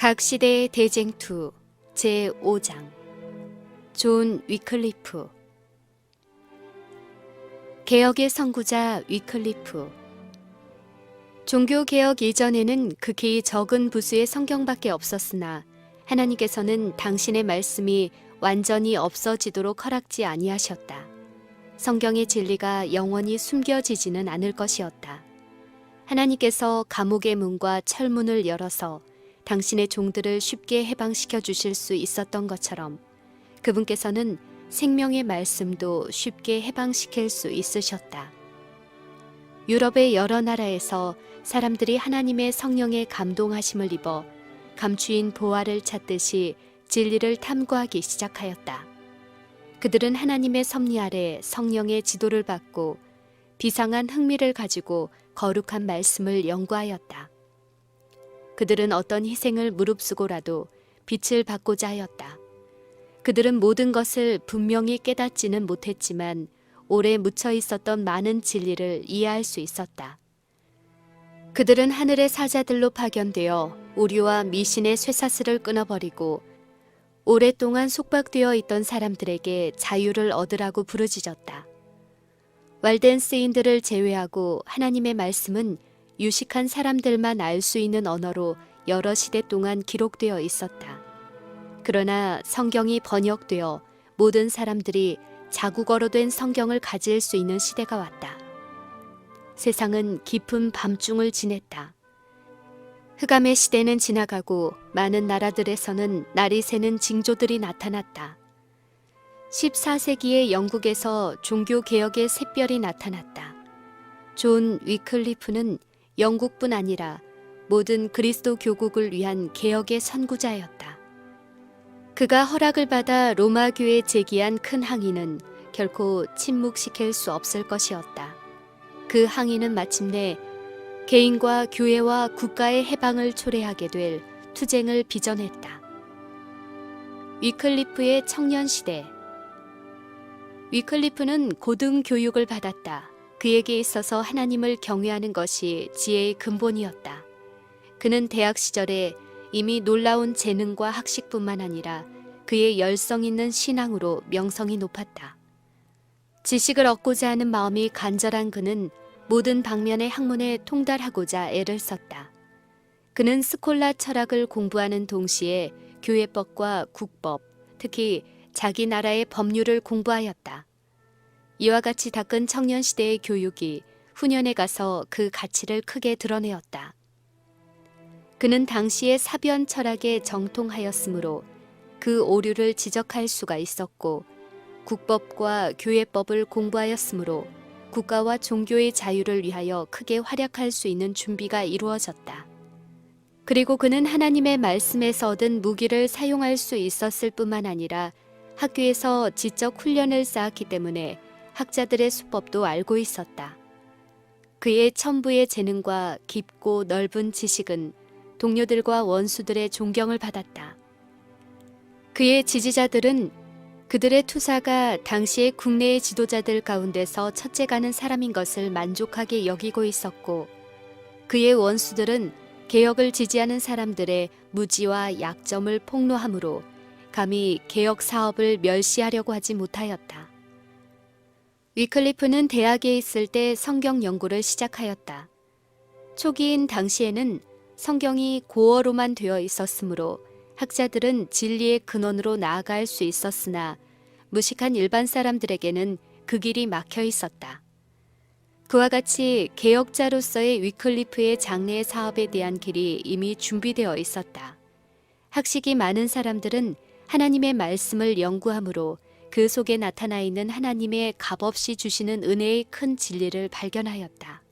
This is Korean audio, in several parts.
각 시대의 대쟁투 제5장 존 위클리프. 개혁의 선구자 위클리프. 종교개혁 이전에는 극히 적은 부수의 성경밖에 없었으나 하나님께서는 당신의 말씀이 완전히 없어지도록 허락지 아니하셨다. 성경의 진리가 영원히 숨겨지지는 않을 것이었다. 하나님께서 감옥의 문과 철문을 열어서 당신의 종들을 쉽게 해방시켜 주실 수 있었던 것처럼 그분께서는 생명의 말씀도 쉽게 해방시킬 수 있으셨다. 유럽의 여러 나라에서 사람들이 하나님의 성령의 감동하심을 입어 감추인 보화를 찾듯이 진리를 탐구하기 시작하였다. 그들은 하나님의 섭리 아래 성령의 지도를 받고 비상한 흥미를 가지고 거룩한 말씀을 연구하였다. 그들은 어떤 희생을 무릅쓰고라도 빛을 받고자 하였다. 그들은 모든 것을 분명히 깨닫지는 못했지만 오래 묻혀 있었던 많은 진리를 이해할 수 있었다. 그들은 하늘의 사자들로 파견되어 오류와 미신의 쇠사슬을 끊어버리고 오랫동안 속박되어 있던 사람들에게 자유를 얻으라고 부르짖었다. 왈덴스인들을 제외하고 하나님의 말씀은 유식한 사람들만 알 수 있는 언어로 여러 시대 동안 기록되어 있었다. 그러나 성경이 번역되어 모든 사람들이 자국어로 된 성경을 가질 수 있는 시대가 왔다. 세상은 깊은 밤중을 지냈다. 흑암의 시대는 지나가고 많은 나라들에서는 날이 새는 징조들이 나타났다. 14세기의 영국에서 종교개혁의 샛별이 나타났다. 존 위클리프는 영국뿐 아니라 모든 그리스도 교국을 위한 개혁의 선구자였다. 그가 허락을 받아 로마 교회에 제기한 큰 항의는 결코 침묵시킬 수 없을 것이었다. 그 항의는 마침내 개인과 교회와 국가의 해방을 초래하게 될 투쟁을 빚어냈다. 위클리프의 청년 시대. 위클리프는 고등 교육을 받았다. 그에게 있어서 하나님을 경외하는 것이 지혜의 근본이었다. 그는 대학 시절에 이미 놀라운 재능과 학식뿐만 아니라 그의 열성 있는 신앙으로 명성이 높았다. 지식을 얻고자 하는 마음이 간절한 그는 모든 방면의 학문에 통달하고자 애를 썼다. 그는 스콜라 철학을 공부하는 동시에 교회법과 국법, 특히 자기 나라의 법률을 공부하였다. 이와 같이 닦은 청년 시대의 교육이 후년에 가서 그 가치를 크게 드러내었다. 그는 당시의 사변 철학에 정통하였으므로 그 오류를 지적할 수가 있었고 국법과 교회법을 공부하였으므로 국가와 종교의 자유를 위하여 크게 활약할 수 있는 준비가 이루어졌다. 그리고 그는 하나님의 말씀에서 얻은 무기를 사용할 수 있었을 뿐만 아니라 학교에서 지적 훈련을 쌓았기 때문에 학자들의 수법도 알고 있었다. 그의 첨부의 재능과 깊고 넓은 지식은 동료들과 원수들의 존경을 받았다. 그의 지지자들은 그들의 투사가 당시의 국내의 지도자들 가운데서 첫째가는 사람인 것을 만족하게 여기고 있었고 그의 원수들은 개혁을 지지하는 사람들의 무지와 약점을 폭로하므로 감히 개혁 사업을 멸시하려고 하지 못하였다. 위클리프는 대학에 있을 때 성경 연구를 시작하였다. 초기인 당시에는 성경이 고어로만 되어 있었으므로 학자들은 진리의 근원으로 나아갈 수 있었으나 무식한 일반 사람들에게는 그 길이 막혀 있었다. 그와 같이 개혁자로서의 위클리프의 장래 사업에 대한 길이 이미 준비되어 있었다. 학식이 많은 사람들은 하나님의 말씀을 연구함으로 그 속에 나타나 있는 하나님의 값없이 주시는 은혜의 큰 진리를 발견하였다.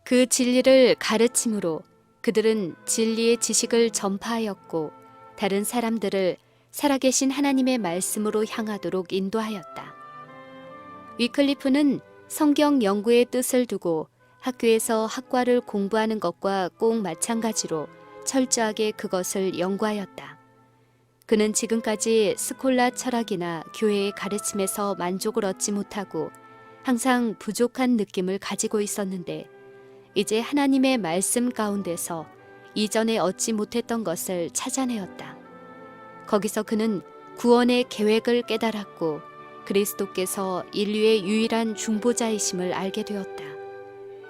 그 진리를 가르침으로 그들은 진리의 지식을 전파하였고 다른 사람들을 살아계신 하나님의 말씀으로 향하도록 인도하였다. 위클리프는 성경 연구의 뜻을 두고 학교에서 학과를 공부하는 것과 꼭 마찬가지로 철저하게 그것을 연구하였다. 그는 지금까지 스콜라 철학이나 교회의 가르침에서 만족을 얻지 못하고 항상 부족한 느낌을 가지고 있었는데 이제 하나님의 말씀 가운데서 이전에 얻지 못했던 것을 찾아내었다. 거기서 그는 구원의 계획을 깨달았고 그리스도께서 인류의 유일한 중보자이심을 알게 되었다.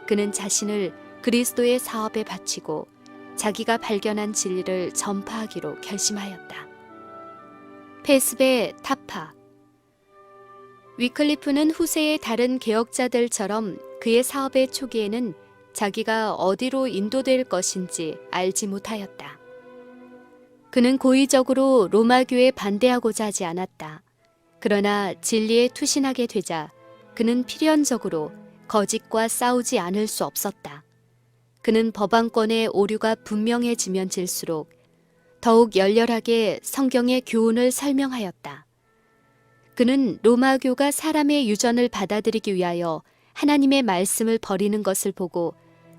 그는 자신을 그리스도의 사업에 바치고 자기가 발견한 진리를 전파하기로 결심하였다. 페스베 타파. 위클리프는 후세의 다른 개혁자들처럼 그의 사업의 초기에는 자기가 어디로 인도될 것인지 알지 못하였다. 그는 고의적으로 로마교에 반대하고자 하지 않았다. 그러나 진리에 투신하게 되자 그는 필연적으로 거짓과 싸우지 않을 수 없었다. 그는 법안권의 오류가 분명해지면 질수록 더욱 열렬하게 성경의 교훈을 설명하였다. 그는 로마교가 사람의 유전을 받아들이기 위하여 하나님의 말씀을 버리는 것을 보고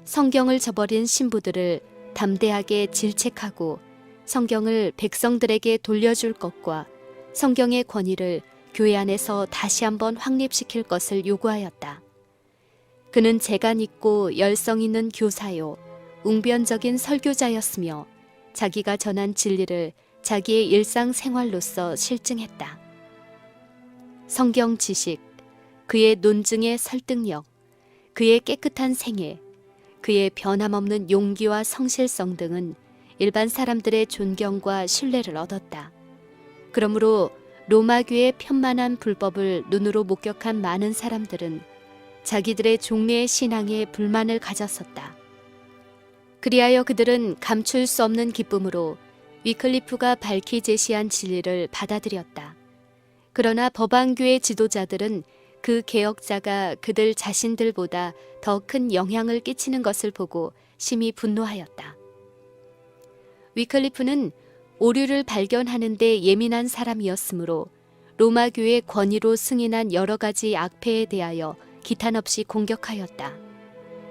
성경을 저버린 신부들을 담대하게 질책하고 성경을 백성들에게 돌려줄 것과 성경의 권위를 교회 안에서 다시 한번 확립시킬 것을 요구하였다. 그는 재간 있고 열성 있는 교사요, 웅변적인 설교자였으며 자기가 전한 진리를 자기의 일상생활로서 실증했다. 성경 지식, 그의 논증의 설득력, 그의 깨끗한 생애, 그의 변함없는 용기와 성실성 등은 일반 사람들의 존경과 신뢰를 얻었다. 그러므로 로마교의 편만한 불법을 눈으로 목격한 많은 사람들은 자기들의 종래의 신앙에 불만을 가졌었다. 그리하여 그들은 감출 수 없는 기쁨으로 위클리프가 밝히 제시한 진리를 받아들였다. 그러나 법안교의 지도자들은 그 개혁자가 그들 자신들보다 더 큰 영향을 끼치는 것을 보고 심히 분노하였다. 위클리프는 오류를 발견하는 데 예민한 사람이었으므로 로마교의 권위로 승인한 여러 가지 악패에 대하여 기탄 없이 공격하였다.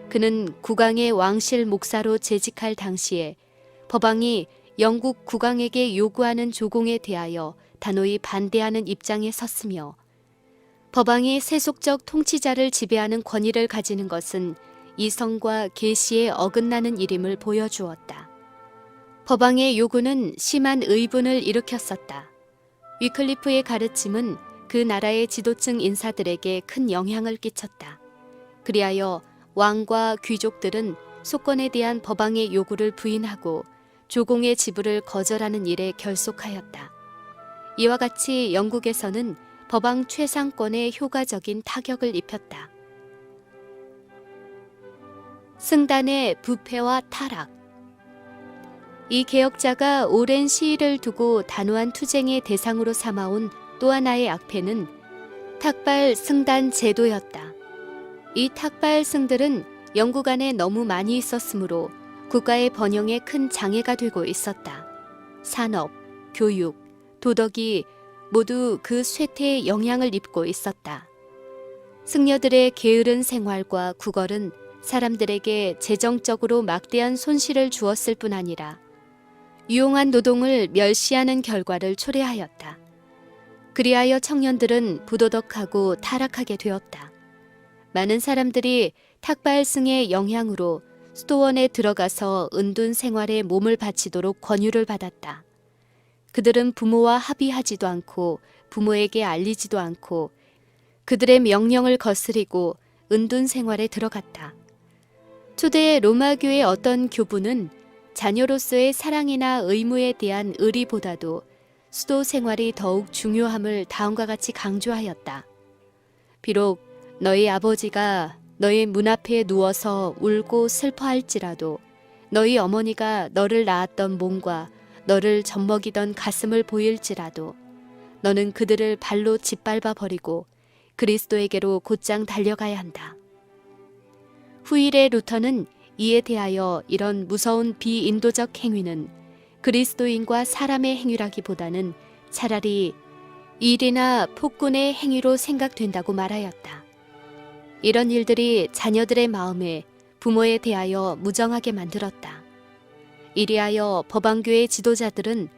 그는 국왕의 왕실 목사로 재직할 당시에 법왕이 영국 국왕에게 요구하는 조공에 대하여 단호히 반대하는 입장에 섰으며 법왕이 세속적 통치자를 지배하는 권위를 가지는 것은 이성과 계시에 어긋나는 일임을 보여주었다. 법왕의 요구는 심한 의분을 일으켰었다. 위클리프의 가르침은 그 나라의 지도층 인사들에게 큰 영향을 끼쳤다. 그리하여 왕과 귀족들은 속건에 대한 법왕의 요구를 부인하고 조공의 지불을 거절하는 일에 결속하였다. 이와 같이 영국에서는 법왕 최상권에 효과적인 타격을 입혔다. 승단의 부패와 타락. 이 개혁자가 오랜 시일을 두고 단호한 투쟁의 대상으로 삼아온 또 하나의 악패는 탁발 승단 제도였다. 이 탁발 승들은 영국 안에 너무 많이 있었으므로 국가의 번영에 큰 장애가 되고 있었다. 산업, 교육, 도덕이 모두 그 쇠퇴에 영향을 입고 있었다. 승려들의 게으른 생활과 구걸은 사람들에게 재정적으로 막대한 손실을 주었을 뿐 아니라 유용한 노동을 멸시하는 결과를 초래하였다. 그리하여 청년들은 부도덕하고 타락하게 되었다. 많은 사람들이 탁발승의 영향으로 수도원에 들어가서 은둔 생활에 몸을 바치도록 권유를 받았다. 그들은 부모와 합의하지도 않고 부모에게 알리지도 않고 그들의 명령을 거스리고 은둔 생활에 들어갔다. 초대 로마교의 어떤 교부는 자녀로서의 사랑이나 의무에 대한 의리보다도 수도 생활이 더욱 중요함을 다음과 같이 강조하였다. 비록 너희 아버지가 너희 문 앞에 누워서 울고 슬퍼할지라도 너희 어머니가 너를 낳았던 몸과 너를 젖먹이던 가슴을 보일지라도 너는 그들을 발로 짓밟아 버리고 그리스도에게로 곧장 달려가야 한다. 후일의 루터는 이에 대하여 이런 무서운 비인도적 행위는 그리스도인과 사람의 행위라기보다는 차라리 일이나 폭군의 행위로 생각된다고 말하였다. 이런 일들이 자녀들의 마음에 부모에 대하여 무정하게 만들었다. 이리하여 법왕교의 지도자들은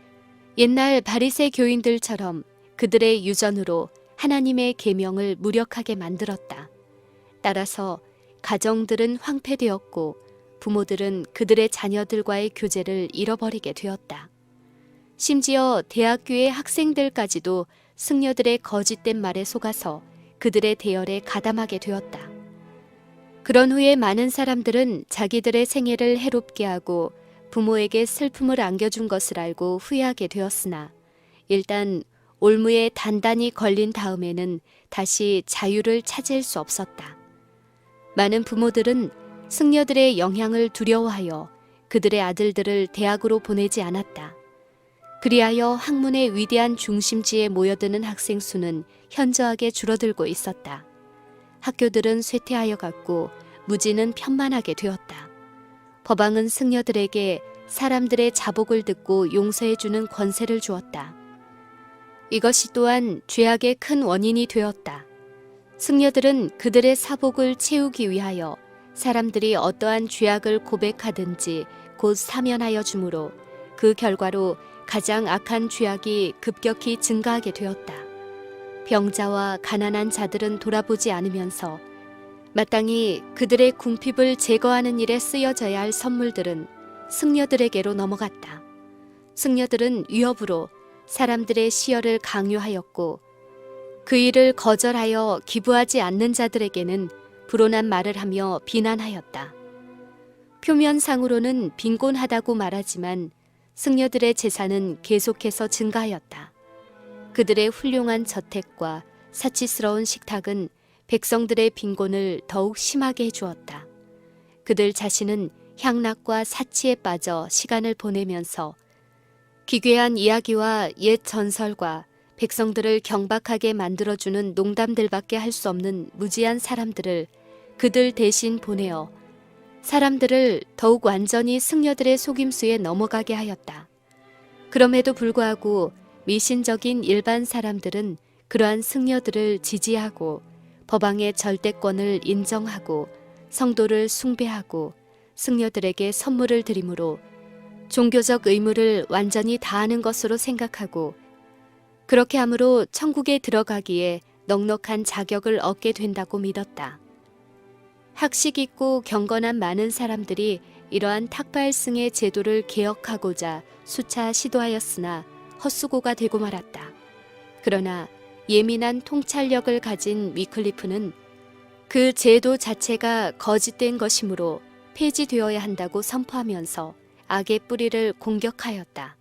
옛날 바리새 교인들처럼 그들의 유전으로 하나님의 계명을 무력하게 만들었다. 따라서 가정들은 황폐되었고 부모들은 그들의 자녀들과의 교제를 잃어버리게 되었다. 심지어 대학교의 학생들까지도 승려들의 거짓된 말에 속아서 그들의 대열에 가담하게 되었다. 그런 후에 많은 사람들은 자기들의 생애를 해롭게 하고 부모에게 슬픔을 안겨준 것을 알고 후회하게 되었으나 일단 올무에 단단히 걸린 다음에는 다시 자유를 찾을 수 없었다. 많은 부모들은 승려들의 영향을 두려워하여 그들의 아들들을 대학으로 보내지 않았다. 그리하여 학문의 위대한 중심지에 모여드는 학생 수는 현저하게 줄어들고 있었다. 학교들은 쇠퇴하여 갔고 무지는 편만하게 되었다. 법왕은 승려들에게 사람들의 자복을 듣고 용서해주는 권세를 주었다. 이것이 또한 죄악의 큰 원인이 되었다. 승려들은 그들의 사복을 채우기 위하여 사람들이 어떠한 죄악을 고백하든지 곧 사면하여 주므로 그 결과로 가장 악한 죄악이 급격히 증가하게 되었다. 병자와 가난한 자들은 돌아보지 않으면서 마땅히 그들의 궁핍을 제거하는 일에 쓰여져야 할 선물들은 승려들에게로 넘어갔다. 승려들은 위협으로 사람들의 시혈을 강요하였고 그 일을 거절하여 기부하지 않는 자들에게는 불온한 말을 하며 비난하였다. 표면상으로는 빈곤하다고 말하지만 승려들의 재산은 계속해서 증가하였다. 그들의 훌륭한 저택과 사치스러운 식탁은 백성들의 빈곤을 더욱 심하게 해주었다. 그들 자신은 향락과 사치에 빠져 시간을 보내면서 기괴한 이야기와 옛 전설과 백성들을 경박하게 만들어주는 농담들밖에 할 수 없는 무지한 사람들을 그들 대신 보내어 사람들을 더욱 완전히 승려들의 속임수에 넘어가게 하였다. 그럼에도 불구하고 미신적인 일반 사람들은 그러한 승려들을 지지하고 법왕의 절대권을 인정하고 성도를 숭배하고 승려들에게 선물을 드림으로 종교적 의무를 완전히 다하는 것으로 생각하고 그렇게 함으로 천국에 들어가기에 넉넉한 자격을 얻게 된다고 믿었다. 학식 있고 경건한 많은 사람들이 이러한 탁발승의 제도를 개혁하고자 수차 시도하였으나 헛수고가 되고 말았다. 그러나 예민한 통찰력을 가진 위클리프는 그 제도 자체가 거짓된 것이므로 폐지되어야 한다고 선포하면서 악의 뿌리를 공격하였다.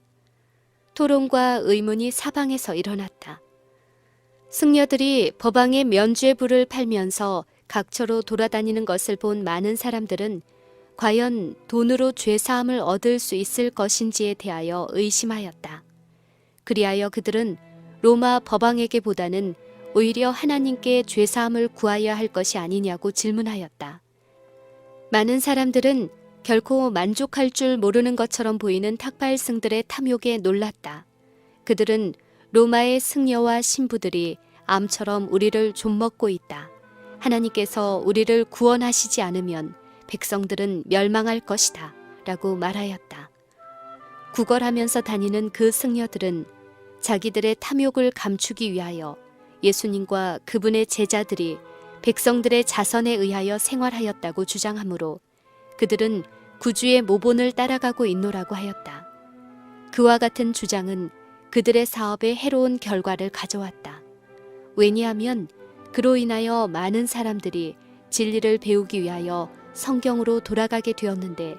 토론과 의문이 사방에서 일어났다. 승려들이 법왕의 면죄 부를 팔면서 각처로 돌아다니는 것을 본 많은 사람들은 과연 돈으로 죄사함을 얻을 수 있을 것인지에 대하여 의심하였다. 그리하여 그들은 로마 법왕에게보다는 오히려 하나님께 죄사함을 구하여야 할 것이 아니냐고 질문하였다. 많은 사람들은 결코 만족할 줄 모르는 것처럼 보이는 탁발승들의 탐욕에 놀랐다. 그들은 로마의 승려와 신부들이 암처럼 우리를 좀먹고 있다. 하나님께서 우리를 구원하시지 않으면 백성들은 멸망할 것이다. 라고 말하였다. 구걸하면서 다니는 그 승려들은 자기들의 탐욕을 감추기 위하여 예수님과 그분의 제자들이 백성들의 자선에 의하여 생활하였다고 주장하므로 그들은 구주의 모본을 따라가고 있노라고 하였다. 그와 같은 주장은 그들의 사업에 해로운 결과를 가져왔다. 왜냐하면 그로 인하여 많은 사람들이 진리를 배우기 위하여 성경으로 돌아가게 되었는데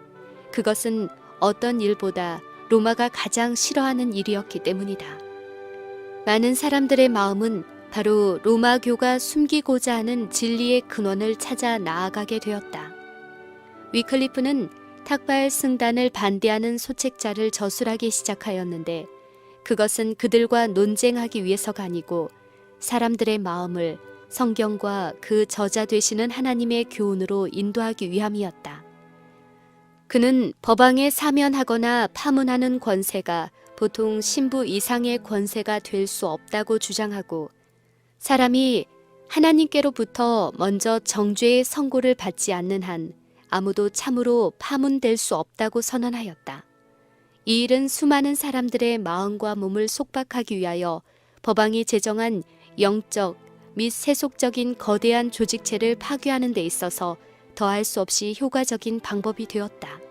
그것은 어떤 일보다 로마가 가장 싫어하는 일이었기 때문이다. 많은 사람들의 마음은 바로 로마교가 숨기고자 하는 진리의 근원을 찾아 나아가게 되었다. 위클리프는 탁발 승단을 반대하는 소책자를 저술하기 시작하였는데 그것은 그들과 논쟁하기 위해서가 아니고 사람들의 마음을 성경과 그 저자 되시는 하나님의 교훈으로 인도하기 위함이었다. 그는 법왕에 사면하거나 파문하는 권세가 보통 신부 이상의 권세가 될 수 없다고 주장하고 사람이 하나님께로부터 먼저 정죄의 선고를 받지 않는 한 아무도 참으로 파문될 수 없다고 선언하였다. 이 일은 수많은 사람들의 마음과 몸을 속박하기 위하여 법왕이 제정한 영적 및 세속적인 거대한 조직체를 파괴하는 데 있어서 더할 수 없이 효과적인 방법이 되었다.